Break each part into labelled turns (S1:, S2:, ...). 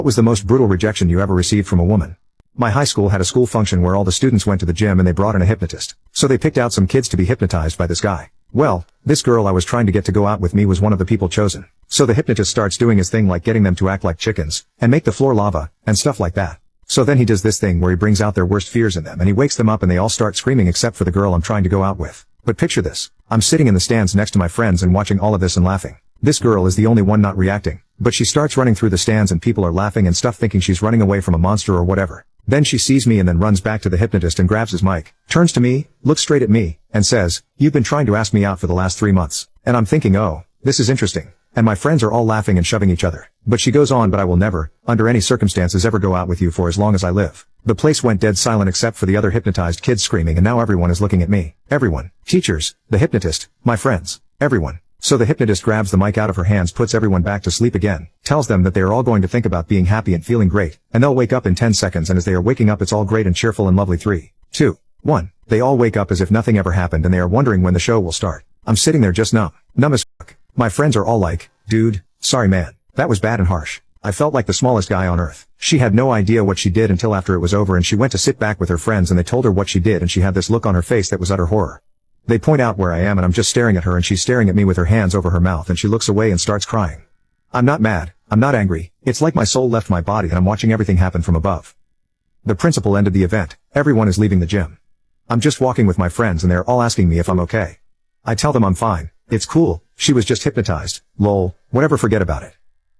S1: What was the most brutal rejection you ever received from a woman? My high school had a school function where all the students went to the gym and they brought in a hypnotist. So they picked out some kids to be hypnotized by this guy. Well, this girl I was trying to get to go out with me was one of the people chosen. So the hypnotist starts doing his thing like getting them to act like chickens, and make the floor lava, and stuff like that. So then he does this thing where he brings out their worst fears in them and he wakes them up and they all start screaming except for the girl I'm trying to go out with. But picture this. I'm sitting in the stands next to my friends and watching all of this and laughing. This girl is the only one not reacting, but she starts running through the stands and people are laughing and stuff thinking she's running away from a monster or whatever. Then she sees me and then runs back to the hypnotist and grabs his mic, turns to me, looks straight at me, and says, "You've been trying to ask me out for the last 3 months." And I'm thinking, oh, this is interesting. And my friends are all laughing and shoving each other. But she goes on, "But I will never, under any circumstances, ever go out with you for as long as I live." The place went dead silent except for the other hypnotized kids screaming, and now everyone is looking at me. Everyone. Teachers, the hypnotist, my friends, everyone. So the hypnotist grabs the mic out of her hands, puts everyone back to sleep again, tells them that they are all going to think about being happy and feeling great, and they'll wake up in 10 seconds, and as they are waking up it's all great and cheerful and lovely. 3, 2, 1. They all wake up as if nothing ever happened and they are wondering when the show will start. I'm sitting there just numb as fuck. My friends are all like, "Dude, sorry man, that was bad and harsh." I felt like the smallest guy on earth. She had no idea what she did until after it was over, and she went to sit back with her friends and they told her what she did, and she had this look on her face that was utter horror. They point out where I am and I'm just staring at her, and she's staring at me with her hands over her mouth, and she looks away and starts crying. I'm not mad. I'm not angry. It's like my soul left my body and I'm watching everything happen from above. The principal ended the event. Everyone is leaving the gym. I'm just walking with my friends and they're all asking me if I'm okay. I tell them I'm fine. It's cool. She was just hypnotized. Lol. Whatever, forget about it.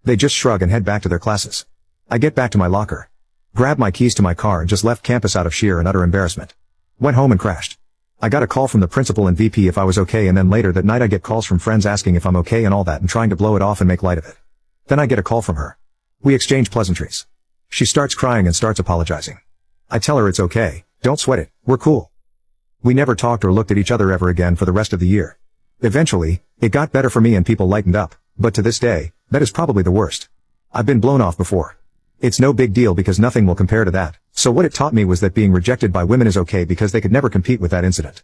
S1: They just shrug and head back to their classes. I get back to my locker, grabbed my keys to my car and just left campus out of sheer and utter embarrassment. Went home and crashed. I got a call from the principal and VP if I was okay, and then later that night I get calls from friends asking if I'm okay and all that and trying to blow it off and make light of it. Then I get a call from her. We exchange pleasantries. She starts crying and starts apologizing. I tell her it's okay, don't sweat it, we're cool. We never talked or looked at each other ever again for the rest of the year. Eventually, it got better for me and people lightened up, but to this day, that is probably the worst. I've been blown off before. It's no big deal because nothing will compare to that. So what it taught me was that being rejected by women is okay because they could never compete with that incident.